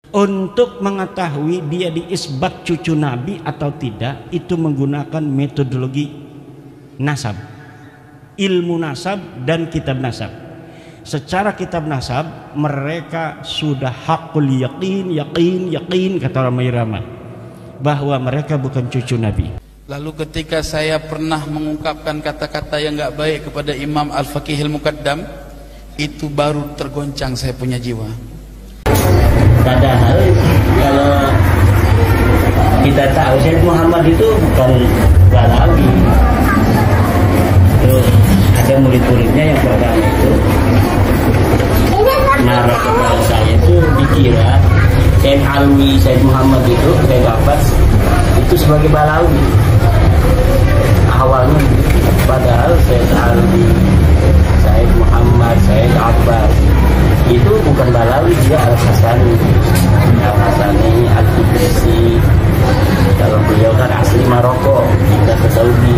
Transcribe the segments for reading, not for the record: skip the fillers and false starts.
Untuk mengetahui dia diisbat cucu Nabi atau tidak, itu menggunakan metodologi nasab, ilmu nasab dan kitab nasab. Secara kitab nasab mereka sudah hakul yakin kata orang Mairama bahwa mereka bukan cucu Nabi. Lalu ketika saya pernah mengungkapkan kata-kata yang nggak baik kepada Imam Al-Faqihil Muqaddam, itu baru tergoncang saya punya jiwa. Padahal kalau kita tahu Syekh Muhammad itu bukan Balawi. Terus ada murid-muridnya yang pertama itu narasi kepada saya itu dikira Syekh Alwi, Syekh Muhammad itu Syekh Abbas itu sebagai Balawi awalnya, padahal Syekh Alwi, Syekh Muhammad, Syekh Abbas itu bukan Balawi, dia Al-Hasani, Al-Fikrisi. Kalau beliau kan asli Maroko, kita ke Saudi.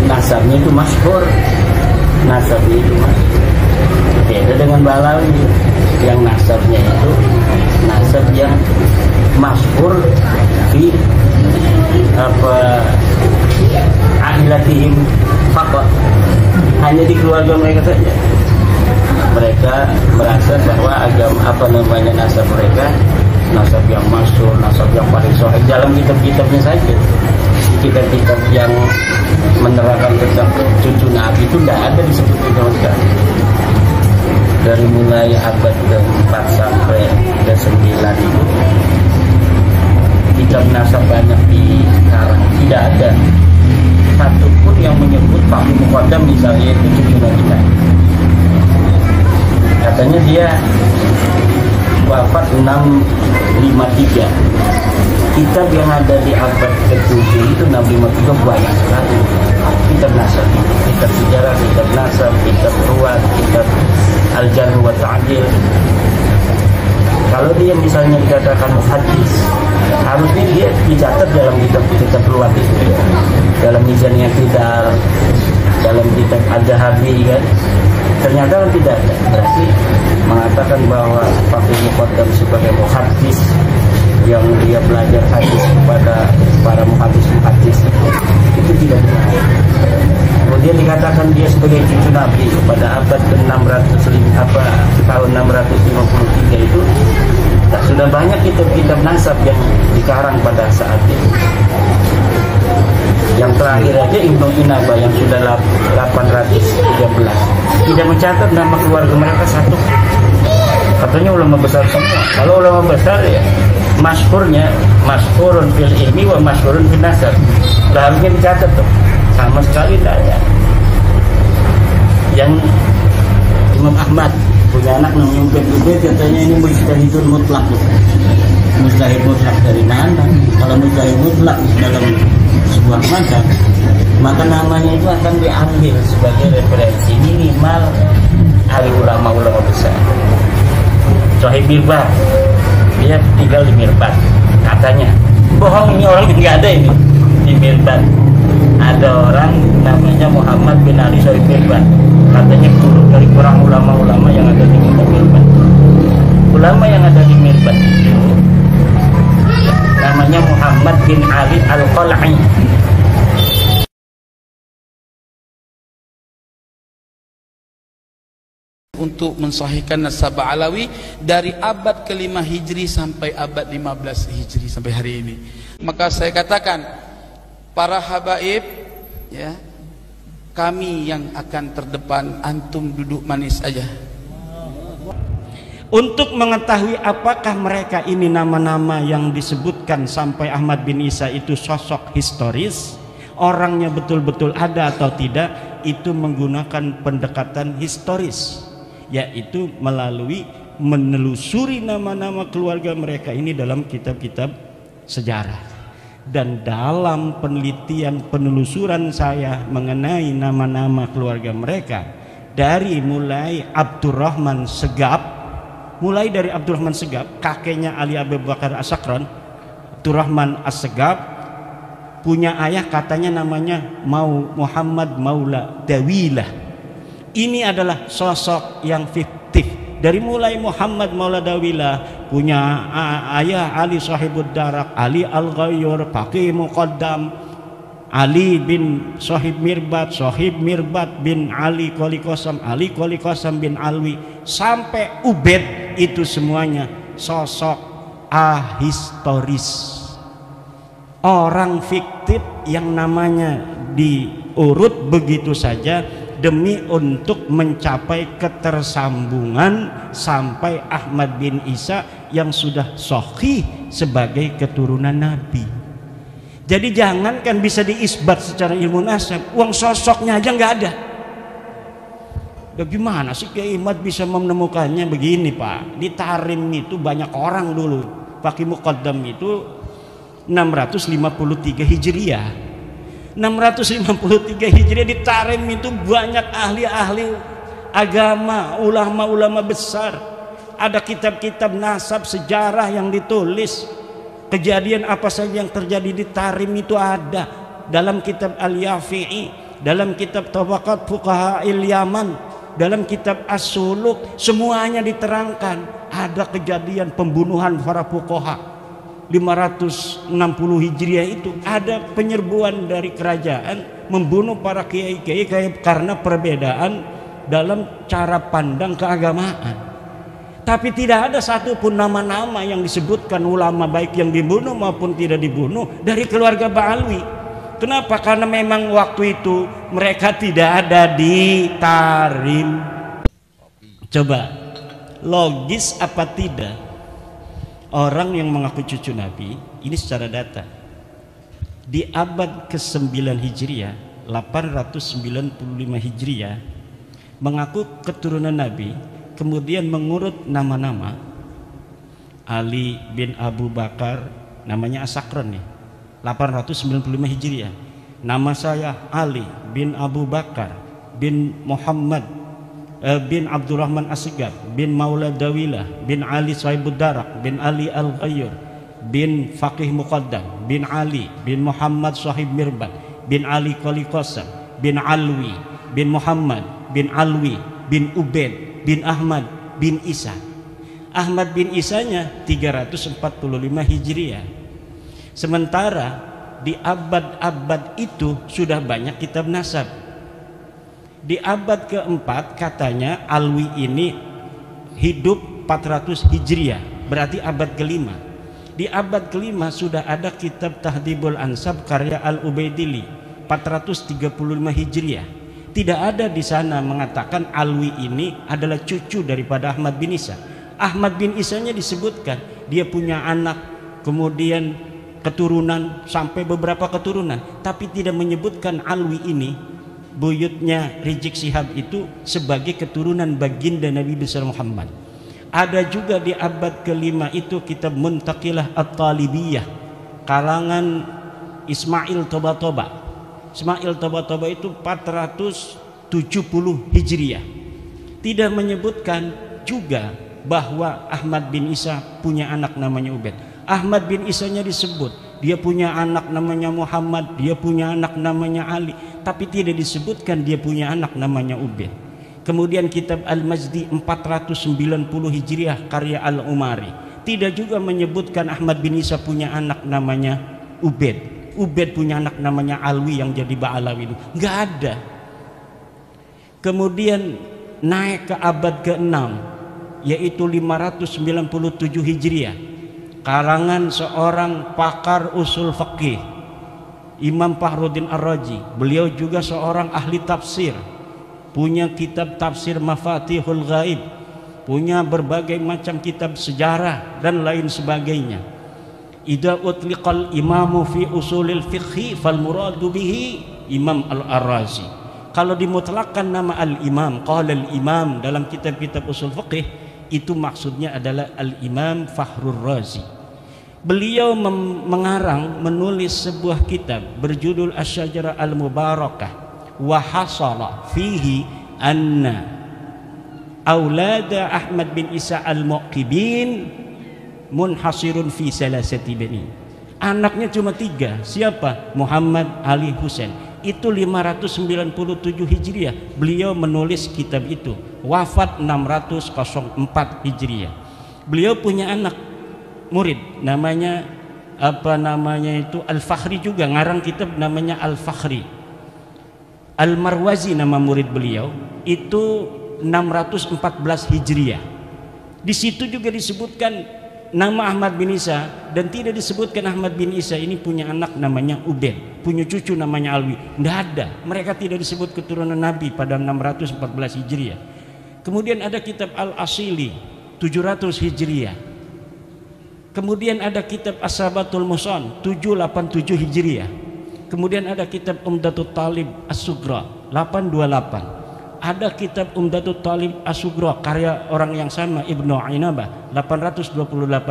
Nasabnya itu masyhur, nasabnya itu masyhur. Beda dengan Balawi, yang nasabnya itu nasab yang masyhur di ahilatihim faqat, hanya di keluarga mereka saja. Mereka merasa bahwa agama nasab mereka nasab yang masyhur, nasab yang paling sahih dalam kitab-kitabnya saja. Kitab-kitab yang menerangkan tentang cucu Nabi itu tidak ada disebutkan sama sekali. Dari mulai abad ke-4 sampai ke-9 itu kitab nasab banyak dikarang, tidak ada satupun yang menyebut Faqih Muqaddam misalnya itu cucu Nabi. Katanya dia wafat 653. Kitab yang ada di abad ke-7 itu 653 banyak sekali. Kitab nasab, kitab sejarah, kitab nasab, kitab ruwat, kitab al-jarh wa ta'dil. Kalau dia misalnya dikatakan muhaddis, harusnya dia dicatat dalam kitab-kitab ruwat itu ya. Dalam mizannya kita, dalam kitab Al-Zahabi kan. Ternyata kan tidak ada. Berarti mengatakan bahwa Faqih Muqaddam sebagai muhaddis yang dia belajar hadis kepada para muhaddis itu tidak benar. Kemudian dikatakan dia sebagai cucu Nabi pada abad ke-600 tahun 653 itu sudah banyak kitab-kitab nasab yang dikarang pada saat itu. Yang terakhir aja Ibnu Inaba yang sudah 813 tidak mencatat nama keluarga mereka satu. Katanya ulama besar semua. Kalau ulama besar ya masyhurun fil ilmi wa masyhurun fil nasab. Harusnya dicatat tuh. Sama sekali tidak ada. Yang Imam Ahmad punya anak namanya Ubaid, katanya ini mujtahidun mutlak. Mujtahid mutlak dari mana? Kalau mujtahid mutlak dalam sebuah mazhab, maka namanya itu akan diambil sebagai referensi minimal dari ulama-ulama besar. Sohib Mirbat, dia tinggal di Mirbat, katanya. Bohong, ini orang nggak ada ini di Mirbat. Ada orang namanya Muhammad bin Ali Sohib Mirbat, katanya guru dari orang ulama-ulama yang ada di Mirbat. Ulama yang ada di Mirbat itu namanya Muhammad bin Ali Al-Qal'i. Untuk mensahihkan nasab Alawi dari abad ke-5 Hijri sampai abad 15 Hijri sampai hari ini. Maka saya katakan, para habaib ya, kami yang akan terdepan, antum duduk manis aja. Untuk mengetahui apakah mereka ini nama-nama yang disebutkan sampai Ahmad bin Isa itu sosok historis, orangnya betul-betul ada atau tidak, itu menggunakan pendekatan historis, yaitu melalui menelusuri nama-nama keluarga mereka ini dalam kitab-kitab sejarah. Dan dalam penelitian penelusuran saya mengenai nama-nama keluarga mereka, dari mulai Abdurrahman Segaf, kakeknya Ali Abu Bakar As-Sakran, Abdurrahman As-Segaf punya ayah katanya namanya Muhammad Maula Dawilah. Ini adalah sosok yang fiktif, dari mulai Muhammad Maula Dawilah, punya ayah Ali Sahibud Darak, Ali Al-Ghayyur, Faqih Muqaddam, Ali bin Sahib Mirbat bin Ali Qoli Qasam, Ali Qoli Qasam bin Alwi, sampai Ubaid, itu semuanya sosok ahistoris, orang fiktif yang namanya diurut begitu saja demi untuk mencapai ketersambungan sampai Ahmad bin Isa yang sudah sahih sebagai keturunan Nabi. Jadi jangankan bisa diisbat secara ilmu nasab, uang sosoknya aja nggak ada. Bagaimana sih Kiai Ahmad bisa menemukannya? Begini Pak, di Tarim itu banyak orang dulu. Faqih Muqaddam itu 653 Hijriah. 653 Hijriah di Tarim itu banyak ahli-ahli agama, ulama-ulama besar. Ada kitab-kitab nasab sejarah yang ditulis. Kejadian apa saja yang terjadi di Tarim itu ada dalam kitab Al-Yafi'i, dalam kitab Tabaqat Fuqaha'il Yaman, dalam kitab As-Suluk, semuanya diterangkan. Ada kejadian pembunuhan para fuqaha 560 Hijriah itu, ada penyerbuan dari kerajaan membunuh para kiai-kiai karena perbedaan dalam cara pandang keagamaan. Tapi tidak ada satupun nama-nama yang disebutkan ulama baik yang dibunuh maupun tidak dibunuh dari keluarga Ba'alwi. Kenapa? Karena memang waktu itu mereka tidak ada di Tarim. Coba logis apa tidak? Orang yang mengaku cucu Nabi ini secara data di abad ke-9 Hijriah, 895 Hijriah, mengaku keturunan Nabi, kemudian mengurut nama-nama. Ali bin Abu Bakar, namanya As-Sakran nih, 895 Hijriah. Nama saya Ali bin Abu Bakar bin Muhammad bin Abdurrahman As-Sigab bin Maula Dawilah bin Ali Sahibud Darak bin Ali Al-Ghayyur bin Faqih Muqaddam bin Ali bin Muhammad Sahib Mirbat bin Ali Qoli Qasam bin Alwi bin Muhammad bin Alwi bin Ubaid bin Ahmad bin Isa. Ahmad bin Isanya 345 Hijriah. Sementara di abad-abad itu sudah banyak kitab nasab. Di abad keempat katanya Alwi ini hidup 400 Hijriah, berarti abad kelima. Di abad kelima sudah ada kitab Tahdhibul Ansab karya Al-Ubaidili 435 Hijriah. Tidak ada di sana mengatakan Alwi ini adalah cucu daripada Ahmad bin Isa. Ahmad bin Isanya disebutkan dia punya anak, kemudian keturunan sampai beberapa keturunan, tapi tidak menyebutkan Alwi ini, buyutnya Rizik Syihab itu, sebagai keturunan baginda Nabi besar Muhammad. Ada juga di abad kelima itu kitab Muntaqilah At-Talibiyah kalangan Ismail Toba-Toba. Ismail Toba-Toba itu 470 Hijriah. Tidak menyebutkan juga bahwa Ahmad bin Isa punya anak namanya Ubaid. Ahmad bin Isanya disebut dia punya anak namanya Muhammad, dia punya anak namanya Ali, tapi tidak disebutkan dia punya anak namanya Ubaid. Kemudian kitab Al-Majdi 490 Hijriah karya Al-Umari tidak juga menyebutkan Ahmad bin Isa punya anak namanya Ubaid. Ubaid punya anak namanya Alwi yang jadi Ba'alawi, nggak ada. Kemudian naik ke abad ke-6 yaitu 597 Hijriah karangan seorang pakar usul fikih, Imam Fakhruddin Ar-Razi. Beliau juga seorang ahli tafsir, punya kitab tafsir Mafatihul Ghaib, punya berbagai macam kitab sejarah dan lain sebagainya. Idza utliqal imamu fi usulil fiqhi fal muradu bihi Imam Al-Ar-Razi. Kalau dimutlakkan nama al-imam, qala al-imam dalam kitab-kitab usul fiqih, itu maksudnya adalah al-Imam Fakhrur Razi. Beliau mengarang, menulis sebuah kitab berjudul Asy-Syajarah Al-Mubarakah, wa hasala fihi anna aulada Ahmad bin Isa al-Muqibin munhasirun fi salasati bani. Anaknya cuma 3. Siapa? Muhammad, Ali, Husain. itu 597 Hijriah beliau menulis kitab itu, wafat 604 Hijriah. Beliau punya anak murid namanya Al-Fakhri juga, ngarang kitab namanya Al-Fakhri. Al-Marwazi nama murid beliau, itu 614 Hijriah. Di situ juga disebutkan nama Ahmad bin Isa, dan tidak disebutkan Ahmad bin Isa ini punya anak namanya Ubaid, punya cucu namanya Alwi. Tidak ada, mereka tidak disebut keturunan Nabi pada 614 Hijriah. Kemudian ada kitab Al-Asili 700 Hijriah. Kemudian ada kitab As-Sabatul Muson 787 Hijriah. Kemudian ada kitab Umdatul Talib As-Sugra 828. Ada kitab Umdatul Talib As-Sugra karya orang yang sama, Ibnu Ainabah 828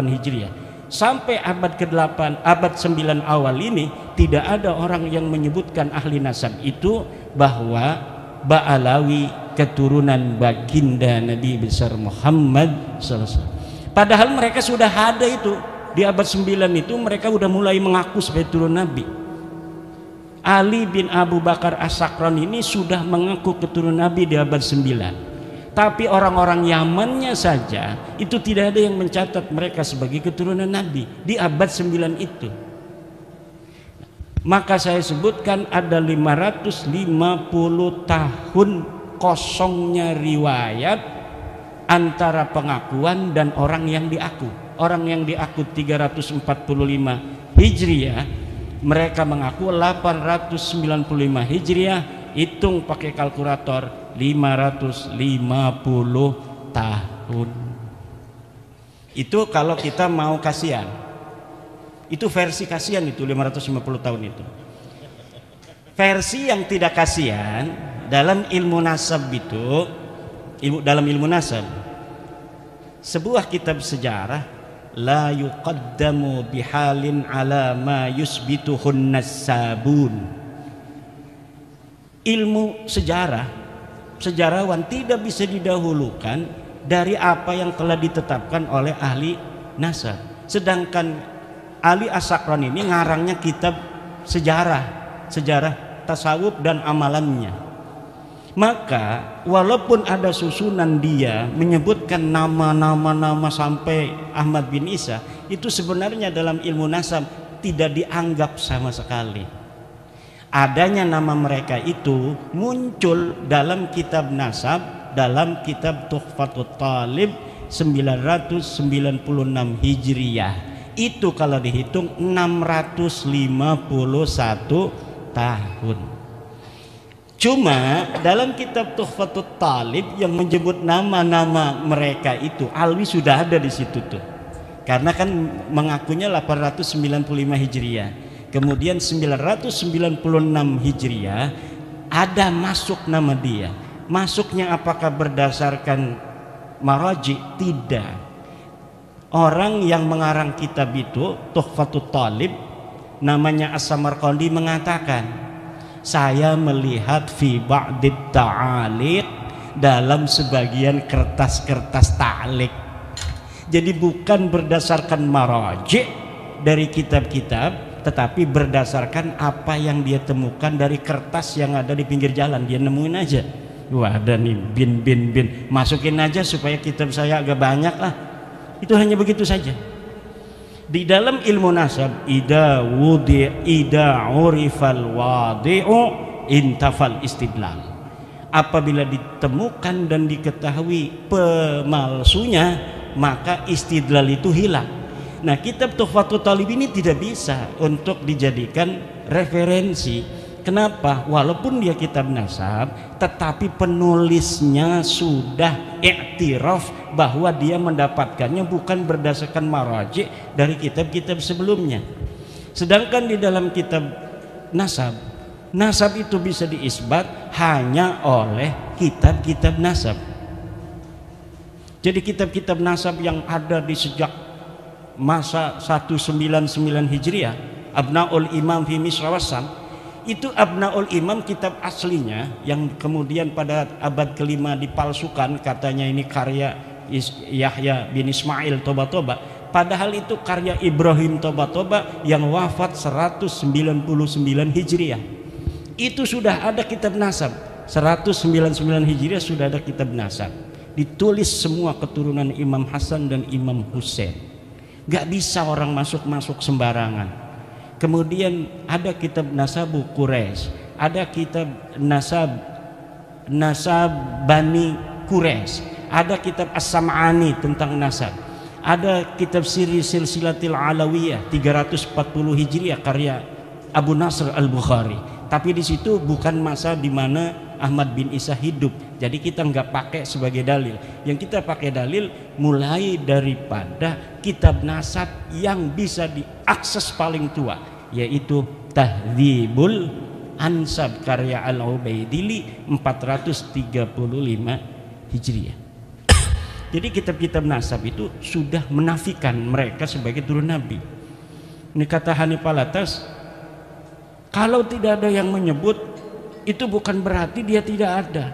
Hijriah. Sampai abad ke-8, abad 9 awal ini tidak ada orang yang menyebutkan ahli nasab itu bahwa Ba'alawi keturunan baginda Nabi besar Muhammad SAW. Padahal mereka sudah ada itu di abad 9 itu, mereka sudah mulai mengaku sebagai turun Nabi. Ali bin Abu Bakar As-Sakran ini sudah mengaku keturunan Nabi di abad 9. Tapi orang-orang Yamannya saja itu tidak ada yang mencatat mereka sebagai keturunan Nabi di abad 9 itu. Maka saya sebutkan ada 550 tahun kosongnya riwayat antara pengakuan dan orang yang diaku. Orang yang diaku 345 Hijriah, mereka mengaku 895 Hijriah, hitung pakai kalkulator 550 tahun. Itu kalau kita mau kasihan. Itu versi kasihan itu 550 tahun itu. Versi yang tidak kasihan dalam ilmu nasab itu, dalam ilmu nasab, sebuah kitab sejarah la yuqaddamu bihalin ala ma yusbituhun nasabun. Ilmu sejarah, sejarawan tidak bisa didahulukan dari apa yang telah ditetapkan oleh ahli nasab. Sedangkan Ali As-Sakran ini ngarangnya kitab sejarah tasawuf dan amalannya. Maka walaupun ada susunan dia menyebutkan nama-nama sampai Ahmad bin Isa, itu sebenarnya dalam ilmu nasab tidak dianggap sama sekali. Adanya nama mereka itu muncul dalam kitab nasab, dalam kitab Tuhfatut Talib 996 Hijriah. Itu kalau dihitung 651 tahun. Cuma dalam kitab Tuhfatut Talib yang menyebut nama-nama mereka itu, Alwi sudah ada di situ tuh. Karena kan mengakunya 895 Hijriah. Kemudian 996 Hijriah ada masuk nama dia. Masuknya apakah berdasarkan maraji? Tidak. Orang yang mengarang kitab itu Tuhfatut Talib namanya As-Samarqandi mengatakan, saya melihat fi ba'dit ta'aliq, dalam sebagian kertas-kertas ta'liq. Jadi bukan berdasarkan maraji dari kitab-kitab, tetapi berdasarkan apa yang dia temukan dari kertas yang ada di pinggir jalan. Dia nemuin aja, wah ada nih bin, masukin aja supaya kitab saya agak banyak lah. Itu hanya begitu saja. Di dalam ilmu nasab, ida urifal wadi'u intafal istidlal. Apabila ditemukan dan diketahui pemalsunya, maka istidlal itu hilang. Nah, kitab Tuhfatut Talib ini tidak bisa untuk dijadikan referensi. Kenapa? Walaupun dia kitab nasab, tetapi penulisnya sudah iktiraf bahwa dia mendapatkannya bukan berdasarkan maraji dari kitab-kitab sebelumnya. Sedangkan di dalam kitab nasab, nasab itu bisa diisbat hanya oleh kitab-kitab nasab. Jadi kitab-kitab nasab yang ada di sejak masa 199 Hijriah, Abnaul Imam fi Misra Wassam, itu Abnaul Imam kitab aslinya yang kemudian pada abad ke-5 dipalsukan, katanya ini karya Yahya bin Ismail Toba-Toba, padahal itu karya Ibrahim Toba-Toba yang wafat 199 Hijriah. Itu sudah ada kitab nasab. 199 Hijriah sudah ada kitab nasab. Ditulis semua keturunan Imam Hasan dan Imam Husain. Gak bisa orang masuk sembarangan. Kemudian ada kitab Nasabu Quraisy, ada kitab nasab Bani Quraisy, ada kitab As-Sam'ani tentang nasab, ada kitab Siri Silsilatil Alawiyah 340 Hijriah karya Abu Nasr Al-Bukhari. Tapi di situ bukan masa di mana Ahmad bin Isa hidup, jadi kita nggak pakai sebagai dalil. Yang kita pakai dalil mulai daripada kitab nasab yang bisa diakses paling tua, yaitu Tahdzibul Ansab karya Al-Ubaidili 435 Hijriah. Jadi kitab-kitab nasab itu sudah menafikan mereka sebagai turun Nabi. Ini kata Hanif Alatas, kalau tidak ada yang menyebut, itu bukan berarti dia tidak ada.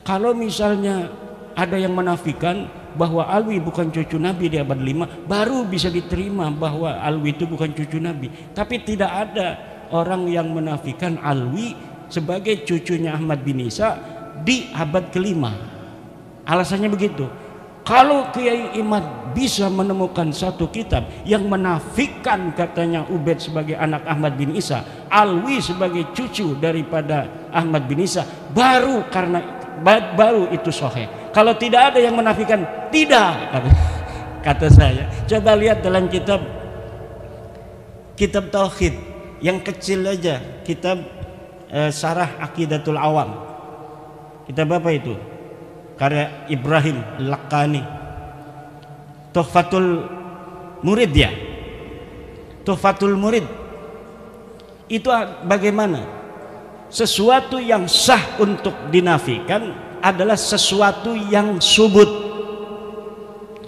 Kalau misalnya ada yang menafikan bahwa Alwi bukan cucu Nabi di abad 5, baru bisa diterima bahwa Alwi itu bukan cucu Nabi. Tapi tidak ada orang yang menafikan Alwi sebagai cucunya Ahmad bin Isa di abad ke-5. Alasannya begitu. Kalau Kiai Imad bisa menemukan satu kitab yang menafikan katanya Ubaid sebagai anak Ahmad bin Isa, Alwi sebagai cucu daripada Ahmad bin Isa, baru itu sahih. Kalau tidak ada yang menafikan, tidak, kata saya. Coba lihat dalam kitab tauhid yang kecil aja, kitab Syarah Aqidatul Awam. Kitab apa itu? Karya Ibrahim Al-Laqani, Tuhfatul Murid ya. Tuhfatul Murid itu bagaimana? Sesuatu yang sah untuk dinafikan adalah sesuatu yang subut.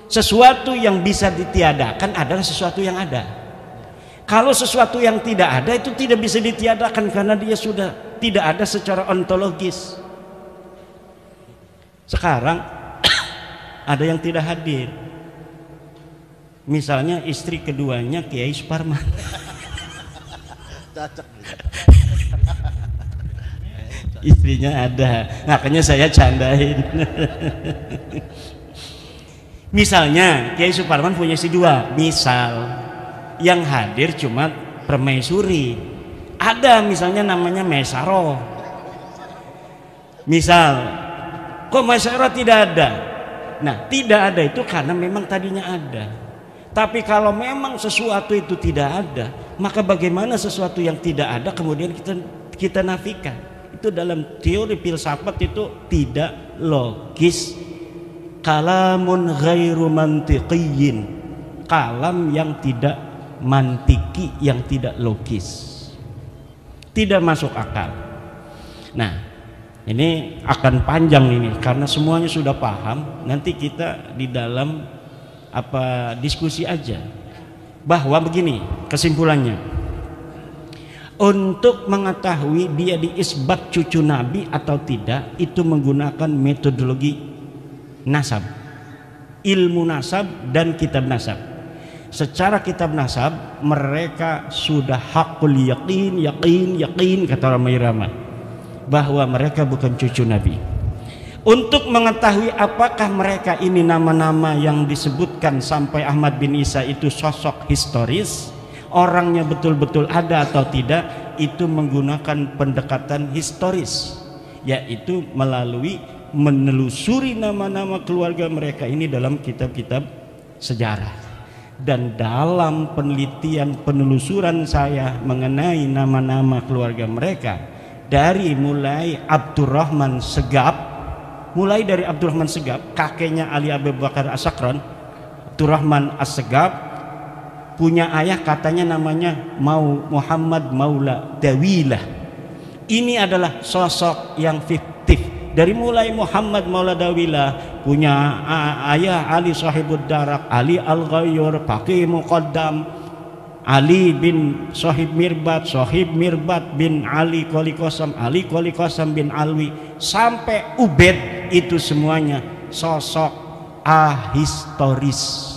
Sesuatu yang bisa ditiadakan adalah sesuatu yang ada. Kalau sesuatu yang tidak ada itu tidak bisa ditiadakan karena dia sudah tidak ada secara ontologis. Sekarang ada yang tidak hadir, misalnya istri keduanya Kiai Suparman. Istrinya ada, makanya saya candain. Misalnya Kiai Suparman punya istri 2, misal yang hadir cuma permaisuri, ada misalnya namanya Mesaro, misal. Kok masyarakat tidak ada? Nah, tidak ada itu karena memang tadinya ada. Tapi kalau memang sesuatu itu tidak ada, maka bagaimana sesuatu yang tidak ada kemudian kita nafikan? Itu dalam teori filsafat itu tidak logis. Kalamun ghairu mantiqiyyin. Kalam yang tidak mantiki, yang tidak logis. Tidak masuk akal. Nah, ini akan panjang ini karena semuanya sudah paham. Nanti kita di dalam diskusi aja bahwa begini kesimpulannya. Untuk mengetahui dia diisbat cucu Nabi atau tidak, itu menggunakan metodologi nasab, ilmu nasab dan kitab nasab. Secara kitab nasab mereka sudah hakul yakin kata orang Irama bahwa mereka bukan cucu Nabi. Untuk mengetahui apakah mereka ini nama-nama yang disebutkan sampai Ahmad bin Isa itu sosok historis, orangnya betul-betul ada atau tidak, itu menggunakan pendekatan historis, yaitu melalui menelusuri nama-nama keluarga mereka ini dalam kitab-kitab sejarah. Dan dalam penelitian penelusuran saya mengenai nama-nama keluarga mereka, dari mulai Abdurrahman Segaf, kakeknya Ali Abu Bakar As-Sakran, Abdurrahman As-Segaf punya ayah katanya namanya Muhammad Maula Dawilah. Ini adalah sosok yang fiktif. Dari mulai Muhammad Maula Dawilah punya ayah Ali Sahibud Darak, Ali Al-Ghayyur, Faqih Muqaddam, Ali bin Sohib Mirbat bin Ali Qoli Qasam bin Alwi, sampai Ubaid, itu semuanya sosok ahistoris,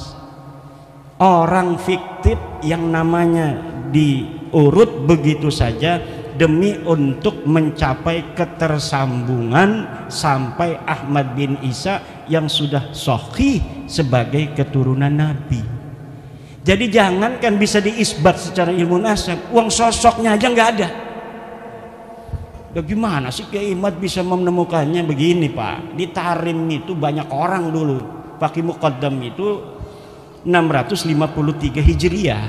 orang fiktif yang namanya diurut begitu saja demi untuk mencapai ketersambungan sampai Ahmad bin Isa yang sudah sahih sebagai keturunan Nabi. Jadi jangankan bisa diisbat secara ilmu nasab, uang sosoknya aja nggak ada. Bagaimana sih Kiai Ahmad bisa menemukannya? Begini Pak, di Tarim itu banyak orang dulu pakai muqaddam itu 653 Hijriah.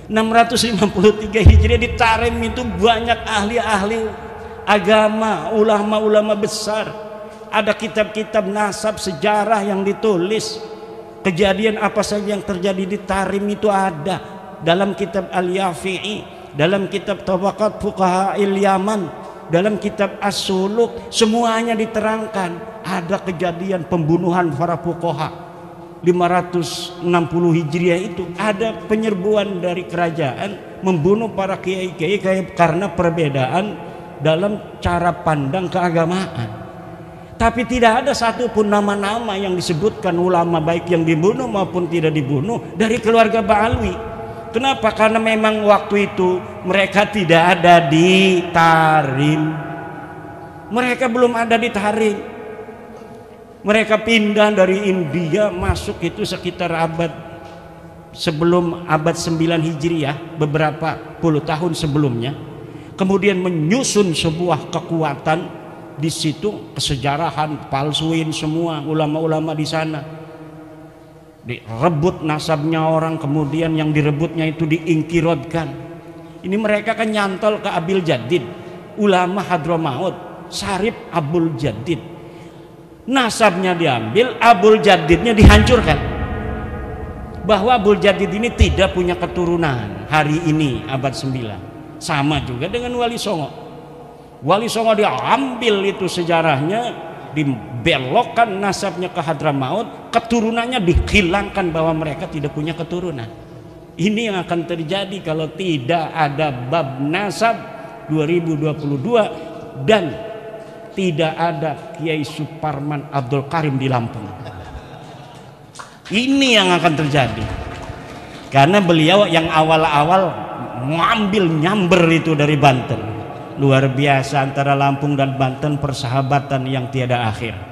653 Hijriah di Tarim itu banyak ahli-ahli agama, ulama-ulama besar. Ada kitab-kitab nasab sejarah yang ditulis. Kejadian apa saja yang terjadi di Tarim itu ada dalam kitab Al-Yafi'i, dalam kitab Tabaqat Fuqaha Yaman, dalam kitab As-Suluk, semuanya diterangkan. Ada kejadian pembunuhan para fuqaha 560 Hijriah itu, ada penyerbuan dari kerajaan membunuh para kiai-kiai karena perbedaan dalam cara pandang keagamaan. Tapi tidak ada satupun nama-nama yang disebutkan ulama baik yang dibunuh maupun tidak dibunuh dari keluarga Ba'alwi. Kenapa? Karena memang waktu itu mereka tidak ada di Tarim. Mereka belum ada di Tarim. Mereka pindah dari India masuk itu sekitar sebelum abad 9 Hijriah, beberapa puluh tahun sebelumnya. Kemudian menyusun sebuah kekuatan di situ, kesejarahan palsuin semua ulama-ulama di sana, direbut nasabnya orang, kemudian yang direbutnya itu diingkirodkan. Ini mereka kan nyantol ke Abil Jadid, ulama Hadramaut, Syarif Abul Jadid. Nasabnya diambil, Abul Jadidnya dihancurkan. Bahwa Abul Jadid ini tidak punya keturunan hari ini abad 9. Sama juga dengan Wali Songo. Wali Songo diambil itu sejarahnya, dibelokkan nasabnya ke Hadramaut, keturunannya dihilangkan bahwa mereka tidak punya keturunan. Ini yang akan terjadi kalau tidak ada bab nasab 2022 dan tidak ada Kiai Suparman Abdul Karim di Lampung. Ini yang akan terjadi karena beliau yang awal-awal mengambil nyamber itu dari Banten. Luar biasa, antara Lampung dan Banten persahabatan yang tiada akhir.